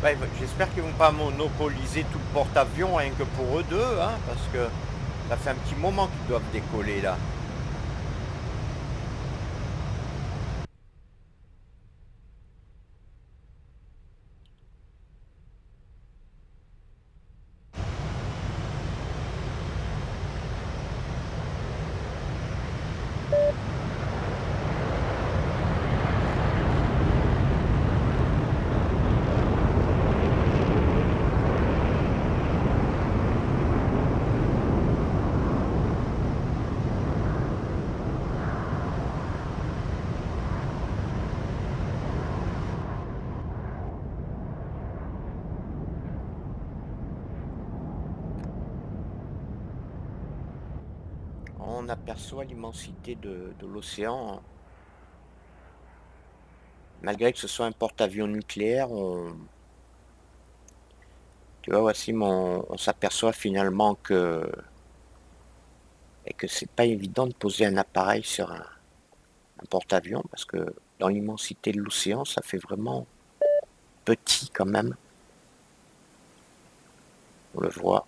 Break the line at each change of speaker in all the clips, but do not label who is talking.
Ouais, j'espère qu'ils vont pas monopoliser tout le porte-avions rien que pour eux deux, hein, parce que ça fait un petit moment qu'ils doivent décoller là. On aperçoit l'immensité de l'océan, hein. Malgré que ce soit un porte-avions nucléaire, tu vois, Wassim, on s'aperçoit finalement que c'est pas évident de poser un appareil sur un porte-avions parce que dans l'immensité de l'océan, ça fait vraiment petit quand même. On le voit.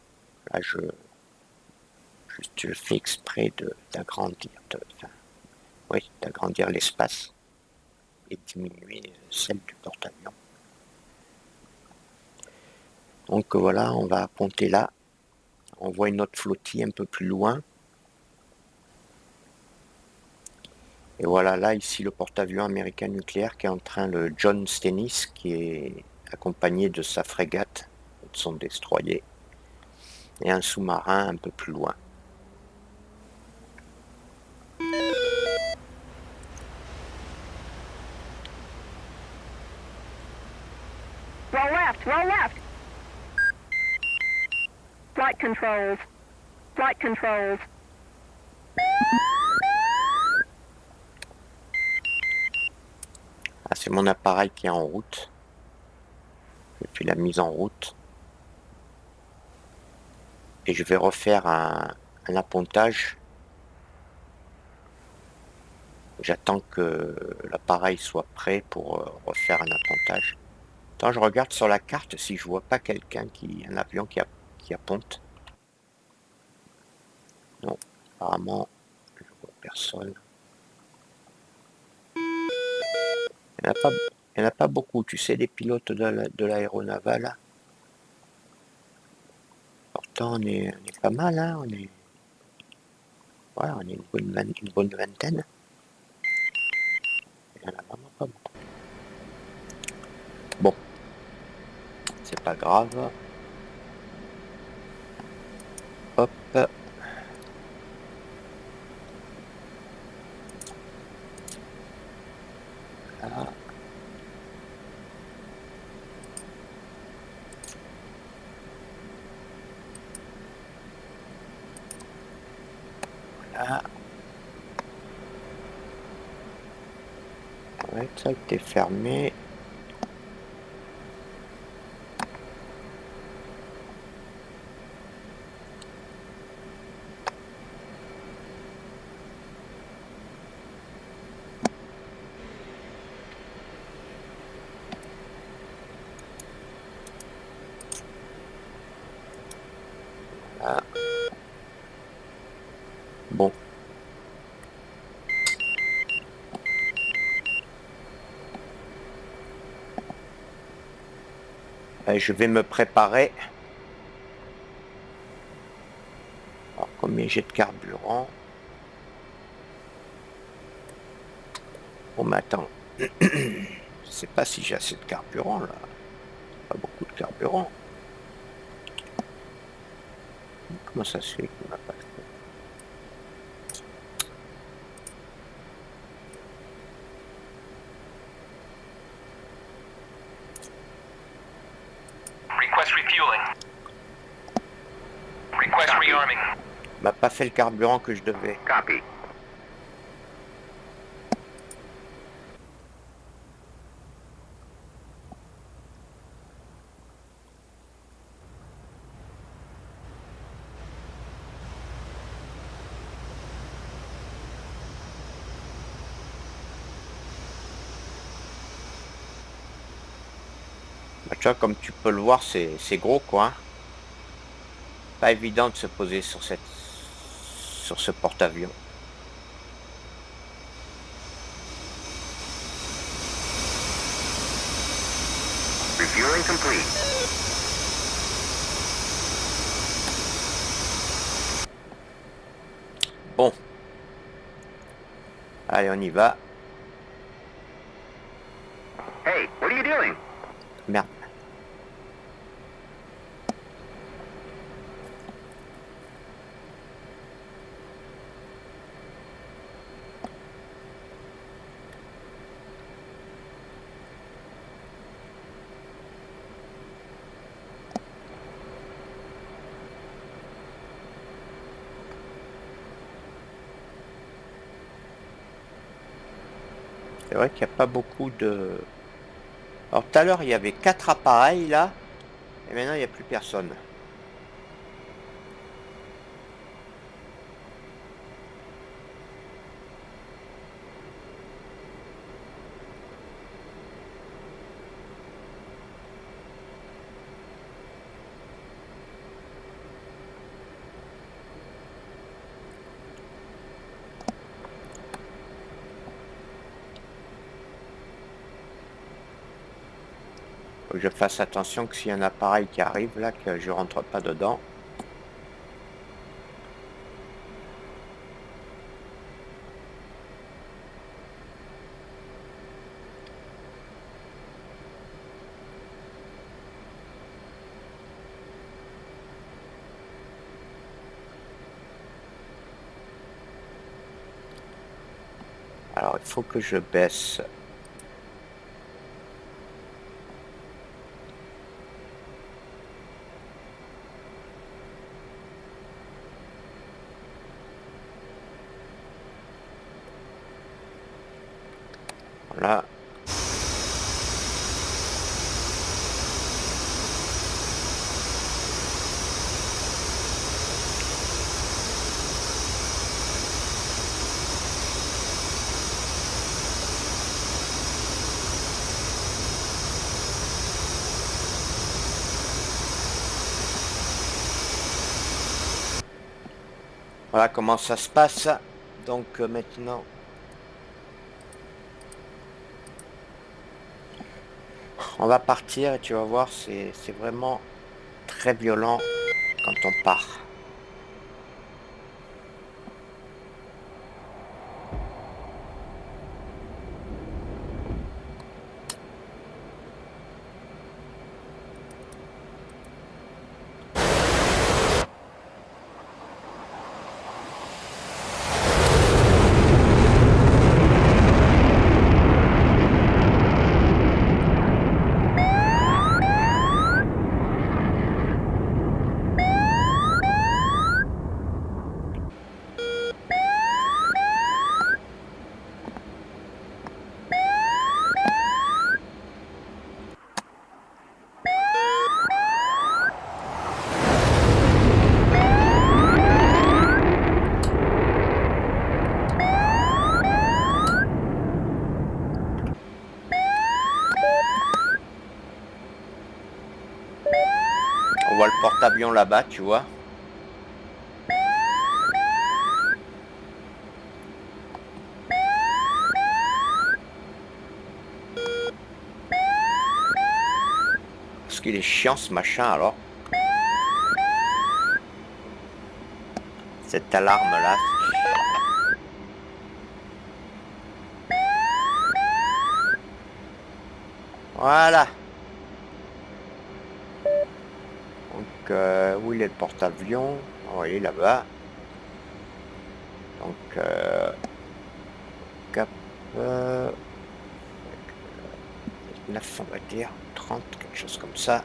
Là, je fais exprès d'agrandir, enfin, oui, d'agrandir l'espace et diminuer celle du porte-avions. Donc voilà, on va apponter là. On voit une autre flottille un peu plus loin. Et voilà, là, ici, le porte-avions américain nucléaire qui est en train, le John Stennis, qui est accompagné de sa frégate, de son destroyer, et un sous-marin un peu plus loin.
Roll left, roll left. Flight controls. Flight controls.
Ah, c'est mon appareil qui est en route. Je fais la mise en route. Et je vais refaire un appontage. J'attends que l'appareil soit prêt pour refaire un appontage. Attends, je regarde sur la carte si je vois pas un avion qui apponte. Non, apparemment, je vois personne. Il n'y en a pas, il y en a pas beaucoup, tu sais, des pilotes de l'aéronaval. Pourtant, on est pas mal, hein, voilà, on est une bonne vingtaine. Il y en a vraiment pas beaucoup. Bon, c'est pas grave. Hop. Là. Là. Ouais, ça a été fermé. Là. Bon. Je vais me préparer. Alors, combien j'ai de carburant? Bon, mais attends. Je sais pas si j'ai assez de carburant, là. Pas beaucoup de carburant. Comment ça se fait qu'on n'a pas de...
Request refueling. Request rearming.
m'a pas fait le carburant que je devais.
Copy.
Bah, tu vois, comme tu peux le voir, c'est gros, quoi, hein. Pas évident de se poser sur ce porte-avions.
Refueling complete.
Bon. Allez, on y va.
Hey, what are you doing?
Merde. C'est vrai qu'il n'y a pas beaucoup de... Alors tout à l'heure, il y avait 4 appareils là, et maintenant il n'y a plus personne. Faut que je fasse attention que s'il y a un appareil qui arrive là, que je rentre pas dedans. Alors il faut que je baisse. Voilà. Voilà comment ça se passe. Donc maintenant, on va partir et tu vas voir, c'est vraiment très violent quand on part. On voit le porte-avions là-bas, tu vois. Parce qu'il est chiant ce machin alors. Cette alarme là. Voilà. Donc où il est le porte-avions? Oh, il est là-bas. Donc cap 9 on va dire, 30, quelque chose comme ça.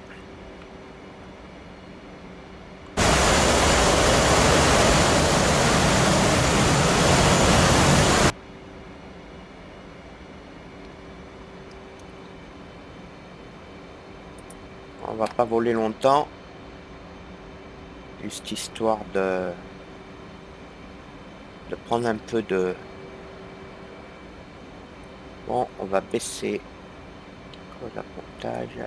On va pas voler longtemps. Juste histoire de prendre un peu de... Bon, on va baisser le montage.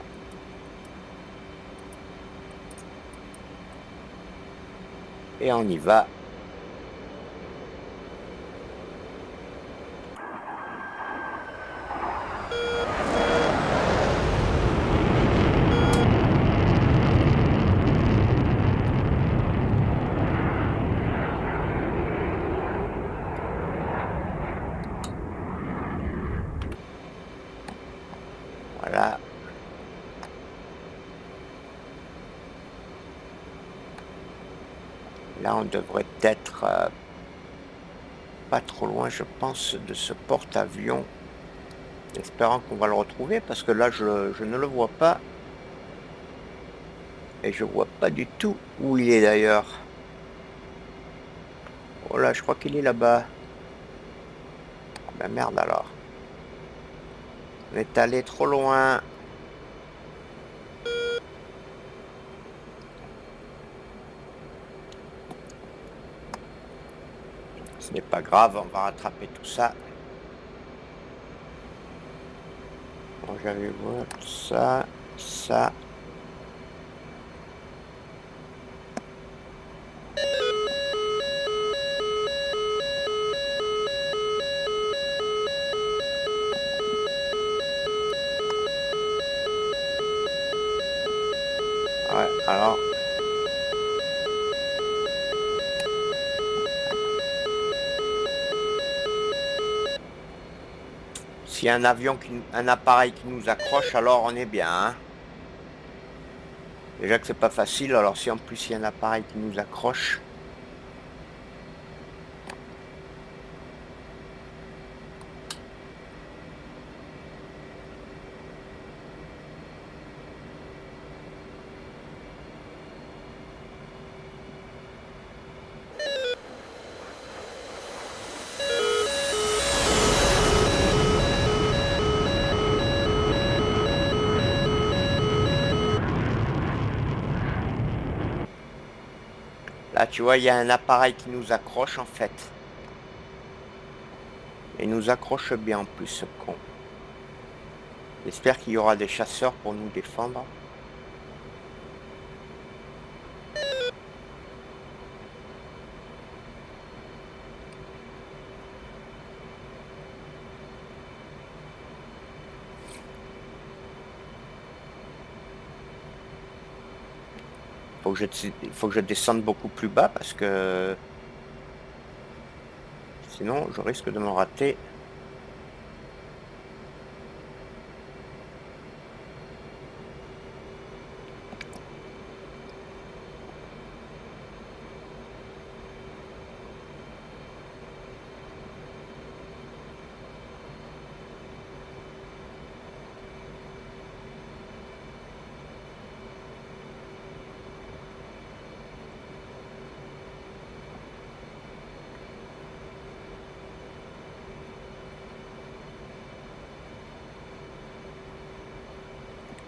Et on y va. Voilà. Là, on devrait être pas trop loin, je pense, de ce porte-avions. Espérant qu'on va le retrouver, parce que là, je ne le vois pas. Et je vois pas du tout où il est d'ailleurs. Oh là, je crois qu'il est là-bas. Ah ben merde alors. On est allé trop loin. Ce n'est pas grave, on va rattraper tout ça. Bon, j'avais voir ça, ça. Ouais, alors. S'il y a un avion, un appareil qui nous accroche, alors on est bien. Hein. Déjà que c'est pas facile, alors si en plus il y a un appareil qui nous accroche. Là, tu vois, il y a un appareil qui nous accroche en fait. Et nous accroche bien en plus, ce con. J'espère qu'il y aura des chasseurs pour nous défendre. Il faut que je descende beaucoup plus bas parce que sinon je risque de me rater.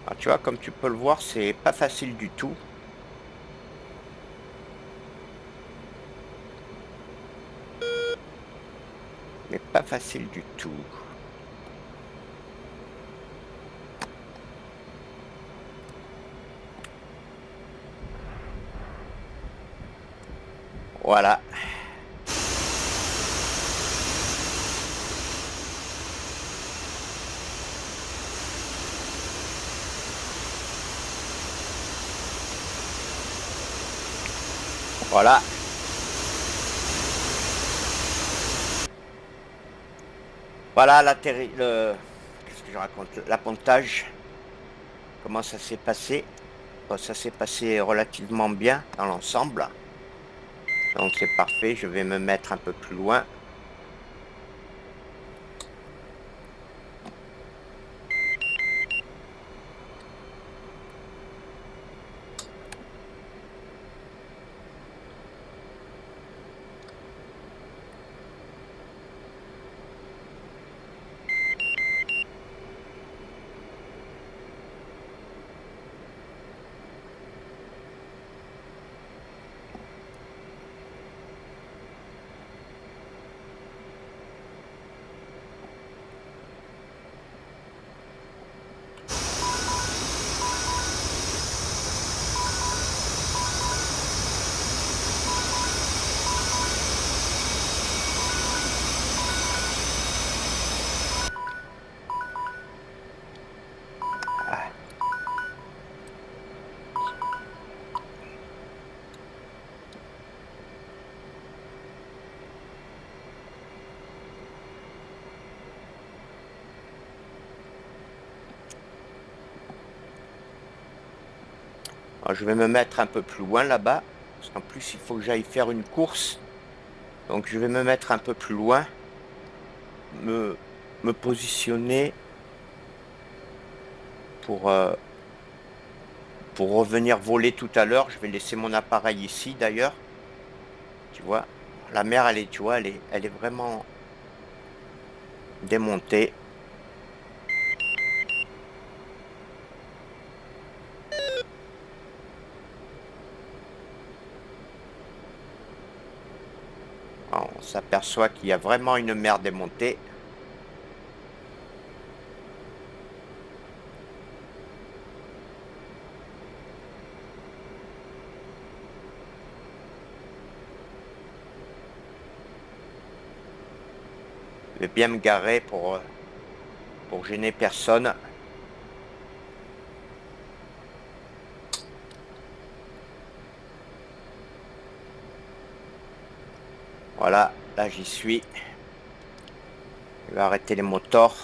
Alors, tu vois, comme tu peux le voir, c'est pas facile du tout. Mais pas facile du tout. Voilà. Voilà. Voilà qu'est-ce que je raconte? L'appontage. Comment ça s'est passé? Bon, ça s'est passé relativement bien dans l'ensemble. Donc c'est parfait, je vais me mettre un peu plus loin. Alors, je vais me mettre un peu plus loin là-bas. Parce qu'en plus, il faut que j'aille faire une course. Donc, je vais me mettre un peu plus loin. Me positionner pour revenir voler tout à l'heure. Je vais laisser mon appareil ici d'ailleurs. Tu vois, la mer, elle est, tu vois, elle est vraiment démontée. Alors, on s'aperçoit qu'il y a vraiment une mer démontée. Je vais bien me garer pour gêner personne. Voilà, là j'y suis. Je vais arrêter les moteurs.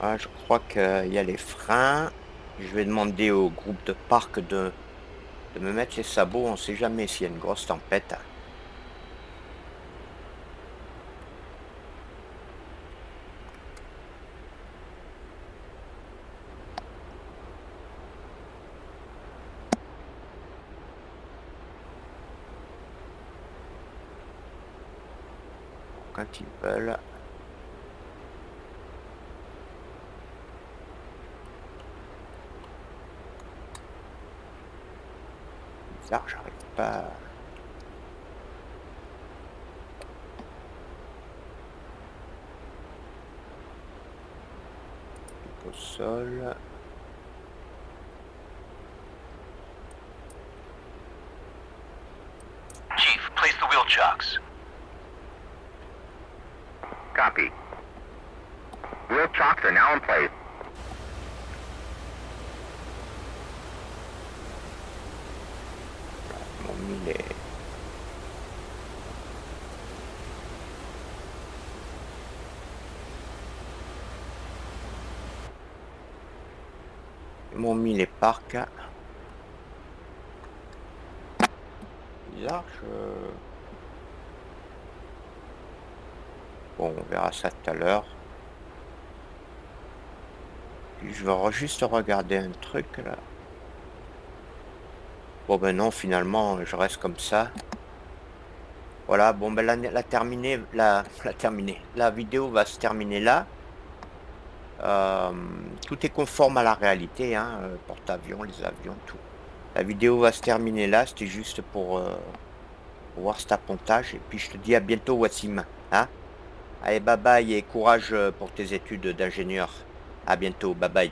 Ah, je crois qu'il y a les freins. Je vais demander au groupe de parc de me mettre les sabots. On ne sait jamais s'il y a une grosse tempête. Quand ils veulent. Bizarre, j'arrive pas. Au sol.
Chief, place the wheel chocks.
Copy. Wheel chocks are now in place.
Ils m'ont mis les. Ils m'ont mis les parcs. Bizarre, Bon, on verra ça tout à l'heure. Puis je vais juste regarder un truc là. Bon ben non, finalement, je reste comme ça. Voilà, bon ben la terminer, la vidéo va se terminer là. Tout est conforme à la réalité, hein, porte-avions, les avions, tout. La vidéo va se terminer là, c'était juste pour voir cet appontage. Et puis je te dis à bientôt, Wassim. Hein, allez, bye bye et courage pour tes études d'ingénieur. À bientôt, bye bye.